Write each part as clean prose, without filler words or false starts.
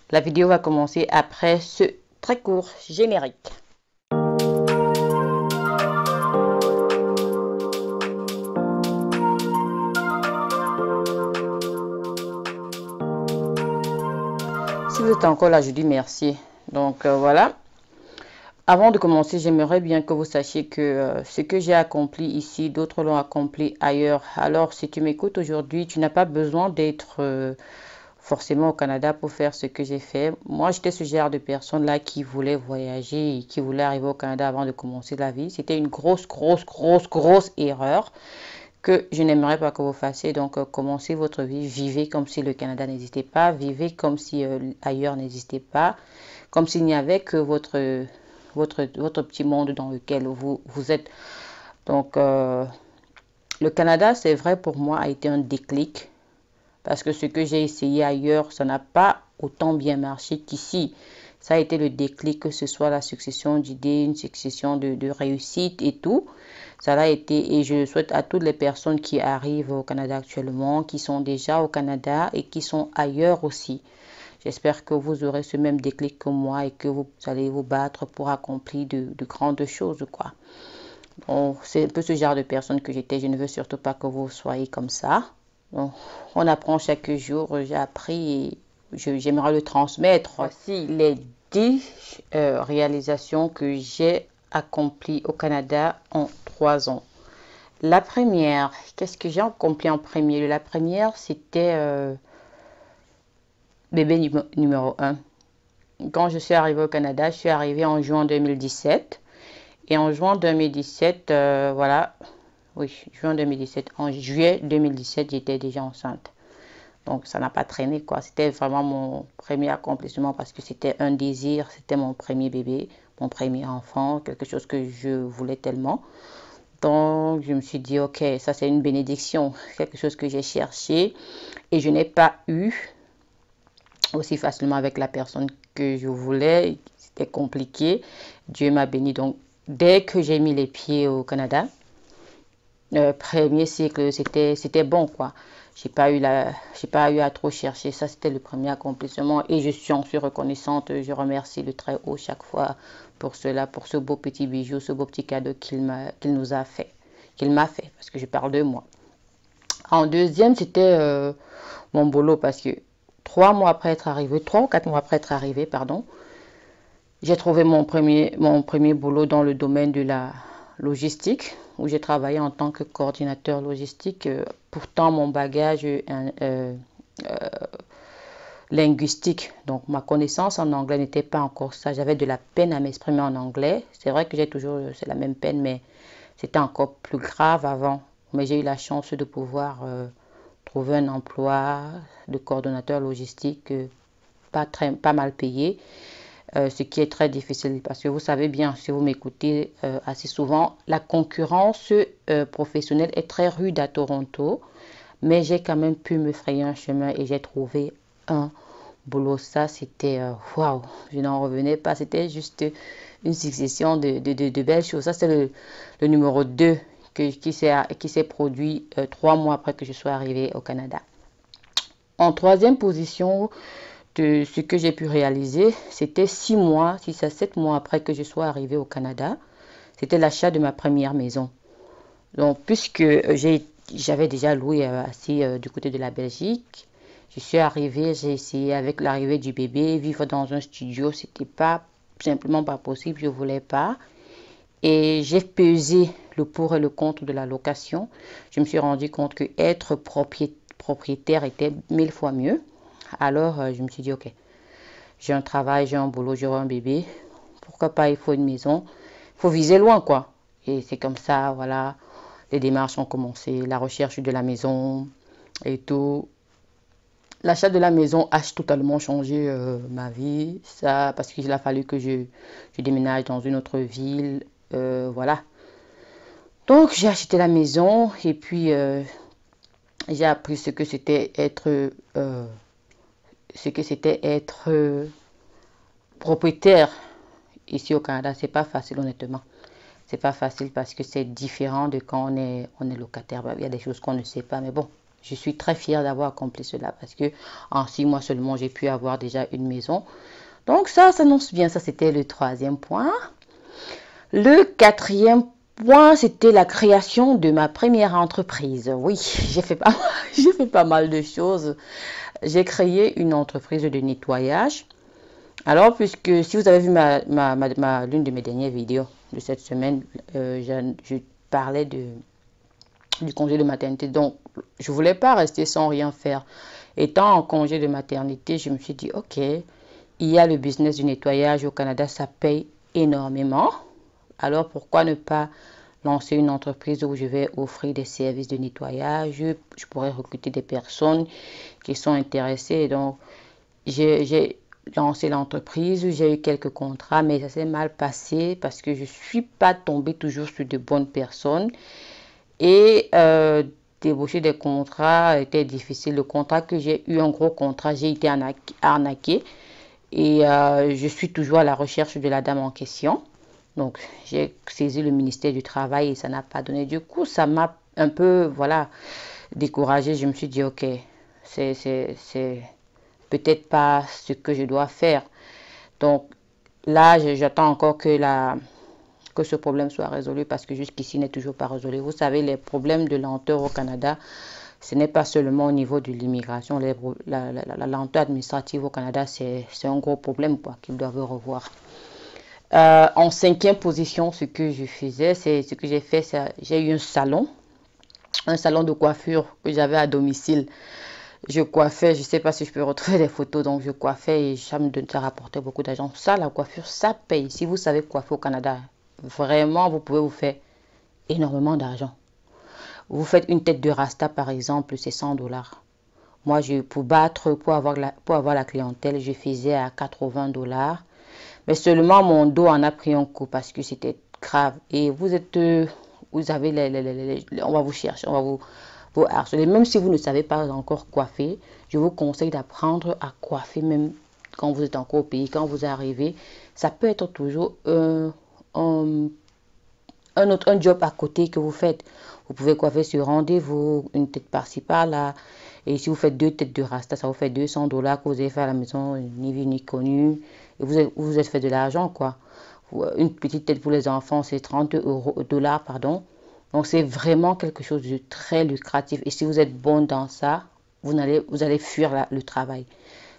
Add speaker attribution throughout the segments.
Speaker 1: La vidéo va commencer après ce très court générique. Si vous êtes encore là, je dis merci. Donc voilà. Avant de commencer, j'aimerais bien que vous sachiez que ce que j'ai accompli ici, d'autres l'ont accompli ailleurs. Alors, si tu m'écoutes aujourd'hui, tu n'as pas besoin d'être forcément au Canada pour faire ce que j'ai fait. Moi, j'étais ce genre de personne-là qui voulait voyager et qui voulait arriver au Canada avant de commencer la vie. C'était une grosse erreur que je n'aimerais pas que vous fassiez. Donc, commencez votre vie, vivez comme si le Canada n'existait pas, vivez comme si ailleurs n'existait pas, comme s'il n'y avait que votre petit monde dans lequel vous êtes. Donc, le Canada, c'est vrai pour moi, a été un déclic parce que ce que j'ai essayé ailleurs, ça n'a pas autant bien marché qu'ici. Ça a été le déclic, que ce soit la succession d'idées, une succession de réussites et tout. Ça l'a été, et je souhaite à toutes les personnes qui arrivent au Canada actuellement, qui sont déjà au Canada et qui sont ailleurs aussi. J'espère que vous aurez ce même déclic que moi et que vous allez vous battre pour accomplir de grandes choses, quoi. Donc, c'est un peu ce genre de personne que j'étais. Je ne veux surtout pas que vous soyez comme ça. Donc, on apprend chaque jour. J'ai appris et j'aimerais le transmettre. Voici les 10 réalisations que j'ai accomplies au Canada en 3 ans. La première, qu'est-ce que j'ai accompli en premier? La première, c'était bébé numéro 1. Quand je suis arrivée au Canada, je suis arrivée en juin 2017. Et en juin 2017, voilà, oui, juin 2017, en juillet 2017, j'étais déjà enceinte. Donc, ça n'a pas traîné, quoi. C'était vraiment mon premier accomplissement parce que c'était un désir, c'était mon premier bébé, mon premier enfant, quelque chose que je voulais tellement. Donc, je me suis dit, ok, ça c'est une bénédiction, quelque chose que j'ai cherché et je n'ai pas eu aussi facilement avec la personne que je voulais. C'était compliqué. Dieu m'a béni. Donc, dès que j'ai mis les pieds au Canada, premier cycle, c'était bon, quoi. J'ai pas eu à trop chercher. Ça, c'était le premier accomplissement et je suis en suis reconnaissante. Je remercie le Très-Haut chaque fois pour cela, pour ce beau petit bijou, ce beau petit cadeau qu'il m'a fait, parce que je parle de moi. En deuxième, c'était mon boulot parce que 3 ou 4 mois après être arrivé, pardon, j'ai trouvé mon premier boulot dans le domaine de la logistique, où j'ai travaillé en tant que coordinateur logistique. Pourtant, mon bagage linguistique, donc ma connaissance en anglais n'était pas encore ça. J'avais de la peine à m'exprimer en anglais. C'est vrai que c'est la même peine, mais c'était encore plus grave avant. Mais j'ai eu la chance de pouvoir trouver un emploi de coordonnateur logistique pas mal payé. Ce qui est très difficile parce que vous savez bien, si vous m'écoutez assez souvent, la concurrence professionnelle est très rude à Toronto, mais j'ai quand même pu me frayer un chemin et j'ai trouvé un boulot. Ça, c'était waouh, je n'en revenais pas, c'était juste une succession de belles choses. Ça, c'est le numéro 2 qui s'est produit 3 mois après que je sois arrivée au Canada. En troisième position, de ce que j'ai pu réaliser, c'était 6 à 7 mois après que je sois arrivée au Canada. C'était l'achat de ma première maison. Donc, puisque j'avais déjà loué assis du côté de la Belgique, je suis arrivée, j'ai essayé avec l'arrivée du bébé, vivre dans un studio, c'était pas simplement pas possible, je voulais pas. Et j'ai pesé le pour et le contre de la location. Je me suis rendu compte que être propriétaire était 1000 fois mieux. Alors, je me suis dit, ok, j'ai un travail, j'ai un boulot, j'aurai un bébé. Pourquoi pas, il faut une maison. Il faut viser loin, quoi. Et c'est comme ça, voilà, les démarches ont commencé, la recherche de la maison et tout. L'achat de la maison a totalement changé ma vie. Ça, parce qu'il a fallu que je déménage dans une autre ville. Voilà. Donc, j'ai acheté la maison et puis j'ai appris ce que c'était être propriétaire ici au Canada. C'est pas facile, honnêtement. C'est pas facile parce que c'est différent de quand on est locataire. Il y a des choses qu'on ne sait pas, mais bon, Je suis très fière d'avoir accompli cela parce que en 6 mois seulement, j'ai pu avoir déjà une maison. Donc ça s'annonce bien. Ça, c'était le troisième point. Le quatrième point, c'était la création de ma première entreprise. Oui, j'ai fait pas mal de choses. J'ai créé une entreprise de nettoyage. Alors, puisque si vous avez vu l'une de mes dernières vidéos de cette semaine, je parlais du congé de maternité. Donc, je ne voulais pas rester sans rien faire. Étant en congé de maternité, je me suis dit, ok, il y a le business du nettoyage au Canada, ça paye énormément. Alors, pourquoi ne pas lancer une entreprise où je vais offrir des services de nettoyage? Je pourrais recruter des personnes qui sont intéressées. Donc, j'ai lancé l'entreprise, j'ai eu quelques contrats, mais ça s'est mal passé parce que je ne suis pas tombée toujours sur de bonnes personnes. Et débaucher des contrats était difficile. Le contrat que j'ai eu, un gros contrat, j'ai été arnaquée. Et je suis toujours à la recherche de la dame en question. Donc, j'ai saisi le ministère du Travail et ça n'a pas donné. Du coup, ça m'a un peu, voilà, découragée. Je me suis dit, ok, c'est peut-être pas ce que je dois faire. Donc, là, j'attends encore que ce problème soit résolu parce que jusqu'ici, il n'est toujours pas résolu. Vous savez, les problèmes de lenteur au Canada, ce n'est pas seulement au niveau de l'immigration. La lenteur administrative au Canada, c'est un gros problème qu'ils doivent revoir. En cinquième position, ce que je faisais, c'est ce que j'ai fait, j'ai eu un salon de coiffure que j'avais à domicile. Je coiffais, je ne sais pas si je peux retrouver des photos, donc je coiffais et ça rapportait beaucoup d'argent. Ça, la coiffure, ça paye. Si vous savez coiffer au Canada, vraiment, vous pouvez vous faire énormément d'argent. Vous faites une tête de rasta, par exemple, c'est 100 $. Moi, pour avoir la clientèle, je faisais à 80 $. Mais seulement mon dos en a pris un coup parce que c'était grave. Et vous avez on va vous chercher, on va vous harceler. Même si vous ne savez pas encore coiffer, je vous conseille d'apprendre à coiffer même quand vous êtes encore au pays, quand vous arrivez. Ça peut être toujours un job à côté que vous faites. Vous pouvez coiffer sur rendez-vous, une tête par-ci par-là. Et si vous faites 2 têtes de rasta, ça vous fait 200 $ que vous avez fait à la maison, ni vu ni connu. Et vous êtes fait de l'argent, quoi. Une petite tête pour les enfants, c'est 30 $, pardon. Donc, c'est vraiment quelque chose de très lucratif. Et si vous êtes bon dans ça, vous allez fuir le travail.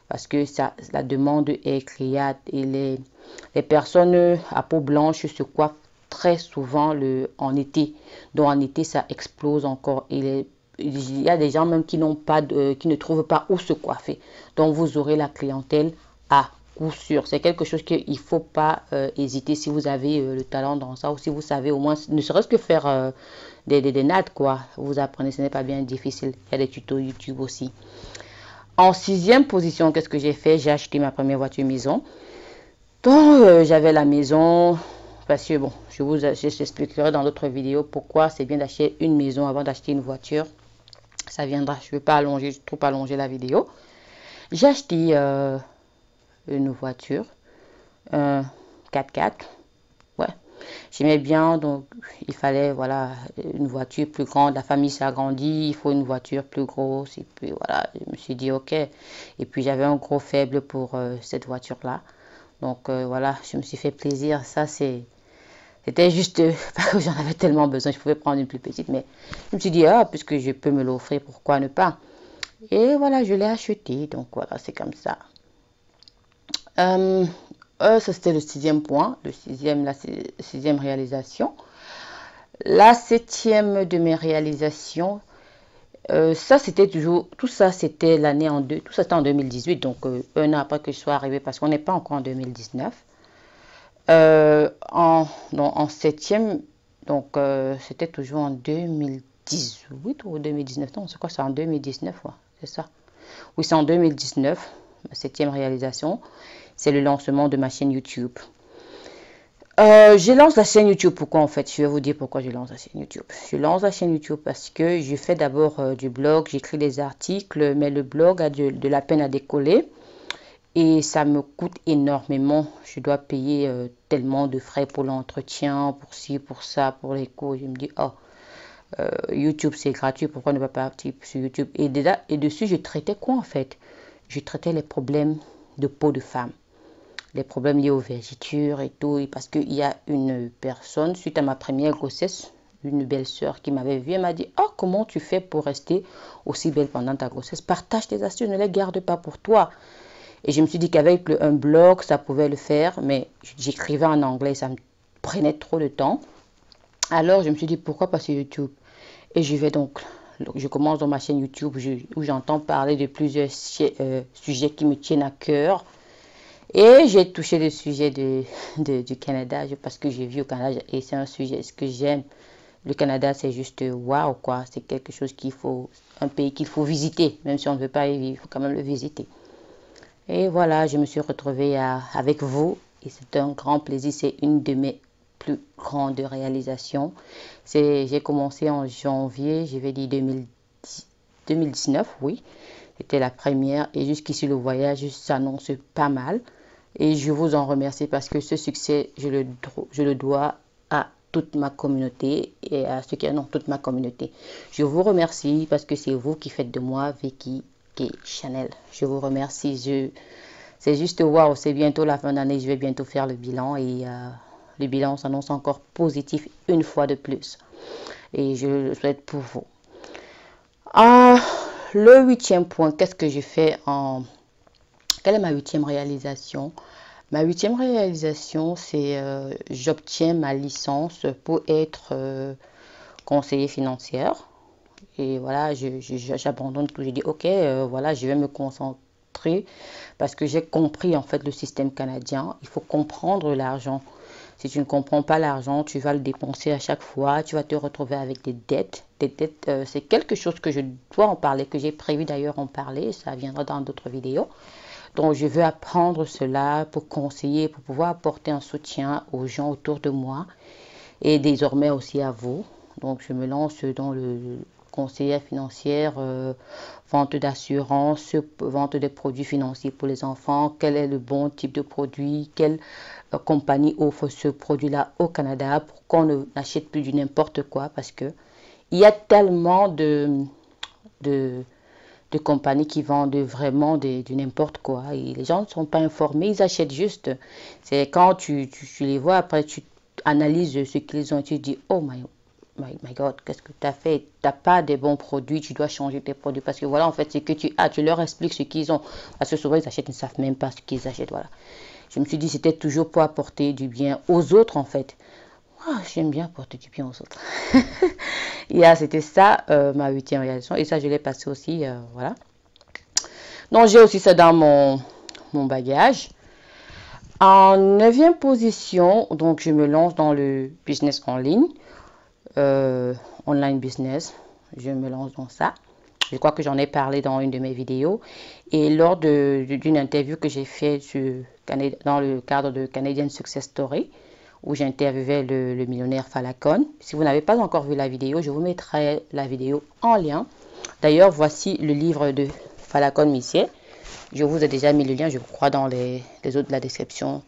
Speaker 1: Parce que la demande est criante et les personnes à peau blanche se coiffent très souvent en été. Donc, en été, ça explose encore. Et il y a des gens même qui ne trouvent pas où se coiffer. Donc, vous aurez la clientèle à coup sûr. C'est quelque chose qu'il ne faut pas hésiter si vous avez le talent dans ça ou si vous savez au moins, ne serait-ce que faire des nattes, quoi. Vous apprenez, ce n'est pas bien difficile. Il y a des tutos YouTube aussi. En sixième position, qu'est-ce que j'ai fait? J'ai acheté ma première voiture maison. Donc, j'avais la maison. Parce que, bon, je vous expliquerai dans d'autres vidéos pourquoi c'est bien d'acheter une maison avant d'acheter une voiture. Ça viendra, je ne veux pas trop allonger la vidéo. J'ai acheté une voiture, 4x4. Ouais, j'aimais bien, donc il fallait, voilà, une voiture plus grande. La famille s'agrandit, il faut une voiture plus grosse. Et puis voilà, je me suis dit ok. Et puis j'avais un gros faible pour cette voiture-là. Donc voilà, je me suis fait plaisir. C'était juste parce que j'en avais tellement besoin. Je pouvais prendre une plus petite, mais je me suis dit, puisque je peux me l'offrir, pourquoi ne pas? Et voilà, je l'ai acheté. Donc voilà, c'est comme ça. Ça, c'était le sixième point, la sixième réalisation. La septième de mes réalisations, ça c'était tout ça c'était tout ça c'était en 2018, donc un an après que je sois arrivée, parce qu'on n'est pas encore en 2019. En septième, donc c'était toujours en 2018 ou 2019, non, c'est quoi, c'est en 2019, ouais, c'est ça. Oui, c'est en 2019, ma septième réalisation, c'est le lancement de ma chaîne YouTube. Je lance la chaîne YouTube, pourquoi en fait? Je vais vous dire pourquoi je lance la chaîne YouTube. Je lance la chaîne YouTube parce que je fais d'abord du blog, j'écris des articles, mais le blog a de la peine à décoller. Et ça me coûte énormément. Je dois payer tellement de frais pour l'entretien, pour ci, pour ça, pour les cours. Je me dis, oh, YouTube c'est gratuit, pourquoi ne pas partir sur YouTube? Et dessus, je traitais quoi en fait? Je traitais les problèmes de peau de femme, les problèmes liés aux vergetures et tout. Parce qu'il y a une personne, suite à ma première grossesse, une belle-sœur qui m'avait vue, elle m'a dit: oh, comment tu fais pour rester aussi belle pendant ta grossesse? Partage tes astuces, ne les garde pas pour toi. Et je me suis dit qu'avec un blog, ça pouvait le faire, mais j'écrivais en anglais, ça me prenait trop de temps. Alors, je me suis dit, pourquoi pas sur YouTube? Et je commence dans ma chaîne YouTube où j'entends parler de plusieurs sujets qui me tiennent à cœur. Et j'ai touché le sujet du Canada parce que j'ai vu au Canada et c'est un sujet ce que j'aime. Le Canada, c'est juste waouh, quoi. C'est quelque chose un pays qu'il faut visiter. Même si on ne veut pas y vivre, il faut quand même le visiter. Et voilà, je me suis retrouvée avec vous et c'est un grand plaisir. C'est une de mes plus grandes réalisations. J'ai commencé en janvier, je vais dire 2019, oui. C'était la première et jusqu'ici le voyage s'annonce pas mal. Et je vous en remercie parce que ce succès, je le dois à toute ma communauté et à ceux qui en ont toute ma communauté. Je vous remercie parce que c'est vous qui faites de moi Vicky Chanel. Je vous remercie. C'est juste waouh, c'est bientôt la fin d'année, je vais bientôt faire le bilan et le bilan s'annonce encore positif une fois de plus. Et je le souhaite pour vous. Le 8e point, qu'est-ce que j'ai fait Quelle est ma 8e réalisation? Ma 8e réalisation, c'est j'obtiens ma licence pour être conseiller financière. Et voilà, j'abandonne tout. J'ai dit, ok, voilà, je vais me concentrer parce que j'ai compris en fait le système canadien. Il faut comprendre l'argent. Si tu ne comprends pas l'argent, tu vas le dépenser à chaque fois. Tu vas te retrouver avec des dettes. Des dettes, c'est quelque chose que je dois en parler, que j'ai prévu d'ailleurs en parler. Ça viendra dans d'autres vidéos. Donc, je veux apprendre cela pour conseiller, pour pouvoir apporter un soutien aux gens autour de moi et désormais aussi à vous. Donc, je me lance dans le conseiller financière, vente d'assurance, vente des produits financiers pour les enfants. Quel est le bon type de produit? Quelle compagnie offre ce produit-là au Canada pour qu'on n'achète plus du n'importe quoi? Parce que il y a tellement de compagnies qui vendent vraiment du n'importe quoi. Et les gens ne sont pas informés, ils achètent juste. C'est quand tu les vois, après tu analyses ce qu'ils ont, tu dis, oh my God, qu'est-ce que tu as fait? Tu n'as pas de bons produits, tu dois changer tes produits. Parce que voilà, en fait, c'est que tu leur expliques ce qu'ils ont. Parce que souvent, ils achètent, ils ne savent même pas ce qu'ils achètent. Voilà. Je me suis dit, c'était toujours pour apporter du bien aux autres, en fait. J'aime bien apporter du bien aux autres. C'était ça, ma 8e réalisation. Et ça, je l'ai passé aussi, voilà. Donc, j'ai aussi ça dans mon bagage. En 9e position, donc, je me lance dans le business en ligne. Online business. Je me lance dans ça. Je crois que j'en ai parlé dans une de mes vidéos. Et lors d'une interview que j'ai faite dans le cadre de Canadian Success Story, où j'interviewais le millionnaire Falcon. Si vous n'avez pas encore vu la vidéo, je vous mettrai la vidéo en lien. D'ailleurs, voici le livre de Falcon Missier. Je vous ai déjà mis le lien, je crois, dans les autres de la description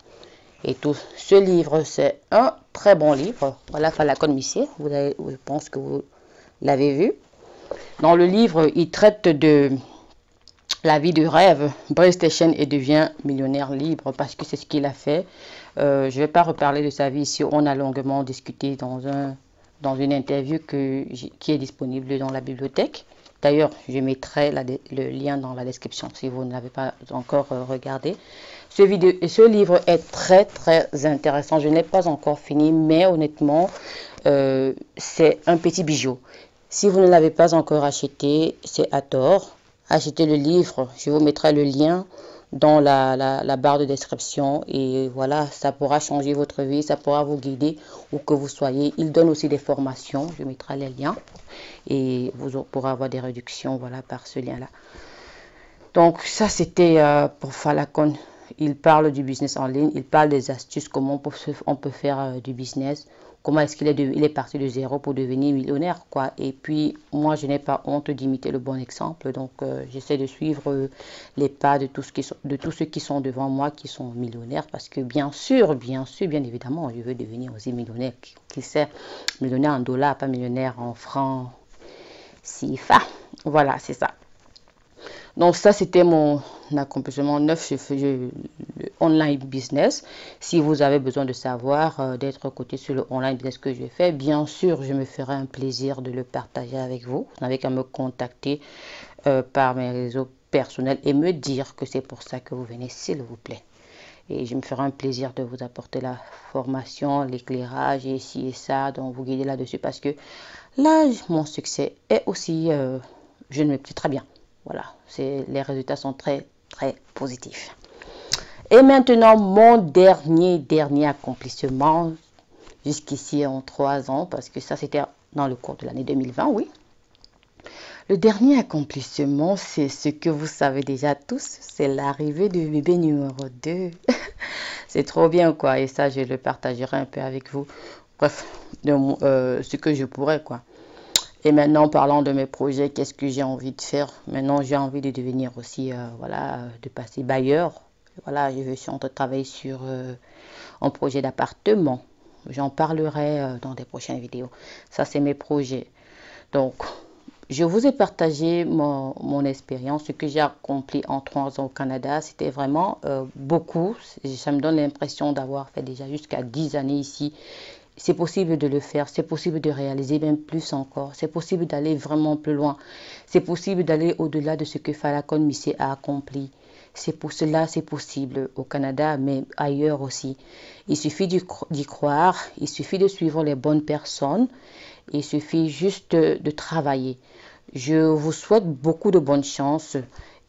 Speaker 1: et tout. Ce livre, c'est un très bon livre. Voilà, Falcon Missier. Je pense que vous l'avez vu. Dans le livre, il traite de la vie de rêve. Brise tes chaînes et deviens millionnaire libre parce que c'est ce qu'il a fait. Je ne vais pas reparler de sa vie ici. On a longuement discuté dans une interview qui est disponible dans la bibliothèque. D'ailleurs, je mettrai le lien dans la description si vous ne l'avez pas encore regardé. Ce livre est très très intéressant. Je n'ai pas encore fini, mais honnêtement, c'est un petit bijou. Si vous ne l'avez pas encore acheté, c'est à tort. Achetez le livre. Je vous mettrai le lien dans la barre de description et voilà, ça pourra changer votre vie, ça pourra vous guider où que vous soyez. Il donne aussi des formations, je mettrai les liens et vous pourrez avoir des réductions, voilà, par ce lien-là. Donc ça, c'était pour Falcon. Il parle du business en ligne, il parle des astuces, comment on peut faire du business, comment est-ce il est parti de zéro pour devenir millionnaire, quoi. Et puis, moi, je n'ai pas honte d'imiter le bon exemple. Donc, j'essaie de suivre les pas de tous ceux qui sont devant moi, qui sont millionnaires. Parce que bien sûr, bien évidemment, je veux devenir aussi millionnaire. Qui sait, millionnaire en dollars, pas millionnaire en francs CFA. Voilà, c'est ça. Donc ça, c'était mon accomplissement 9. Je fais le online business. Si vous avez besoin de savoir, d'être côté sur le online business que je fais, bien sûr, je me ferai un plaisir de le partager avec vous. Vous n'avez qu'à me contacter par mes réseaux personnels et me dire que c'est pour ça que vous venez, s'il vous plaît. Et je me ferai un plaisir de vous apporter la formation, l'éclairage et ci et ça, donc vous guider là-dessus parce que là, mon succès est aussi, je ne me plus très bien. Voilà, les résultats sont très, très positifs. Et maintenant, mon dernier accomplissement, jusqu'ici en 3 ans, parce que ça, c'était dans le cours de l'année 2020, oui. Le dernier accomplissement, c'est ce que vous savez déjà tous, c'est l'arrivée du bébé numéro 2. C'est trop bien, quoi, et ça, je le partagerai un peu avec vous. Bref, ce que je pourrais, quoi. Et maintenant, parlant de mes projets, qu'est-ce que j'ai envie de faire? Maintenant, j'ai envie de devenir aussi, voilà, de passer bailleur. Voilà, je suis en train de travailler sur un projet d'appartement. J'en parlerai dans des prochaines vidéos. Ça, c'est mes projets. Donc, je vous ai partagé mon expérience, ce que j'ai accompli en 3 ans au Canada. C'était vraiment beaucoup. Ça me donne l'impression d'avoir fait déjà jusqu'à 10 années ici. C'est possible de le faire, c'est possible de réaliser même plus encore, c'est possible d'aller vraiment plus loin, c'est possible d'aller au-delà de ce que Falcon Missé a accompli. C'est pour cela, c'est possible au Canada, mais ailleurs aussi. Il suffit d'y croire, il suffit de suivre les bonnes personnes, il suffit juste de travailler. Je vous souhaite beaucoup de bonne chance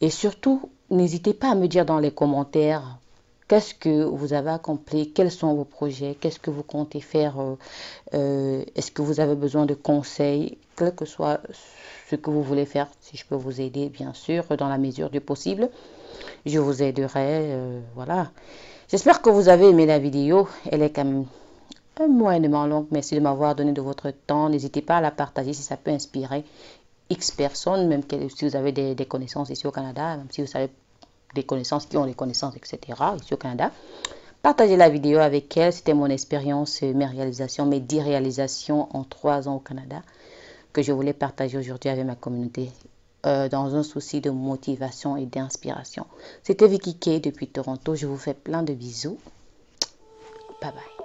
Speaker 1: et surtout, n'hésitez pas à me dire dans les commentaires qu'est-ce que vous avez accompli, quels sont vos projets, qu'est-ce que vous comptez faire, est-ce que vous avez besoin de conseils, quel que soit ce que vous voulez faire, si je peux vous aider, bien sûr, dans la mesure du possible, je vous aiderai, voilà. J'espère que vous avez aimé la vidéo, elle est quand même moyennement longue, merci de m'avoir donné de votre temps, n'hésitez pas à la partager si ça peut inspirer X personnes, même si vous avez des connaissances ici au Canada, même si vous savez des connaissances qui ont des connaissances, etc. ici au Canada. Partagez la vidéo avec elle. C'était mon expérience, mes réalisations, mes 10 réalisations en 3 ans au Canada que je voulais partager aujourd'hui avec ma communauté dans un souci de motivation et d'inspiration. C'était Vicky Kay depuis Toronto. Je vous fais plein de bisous. Bye bye.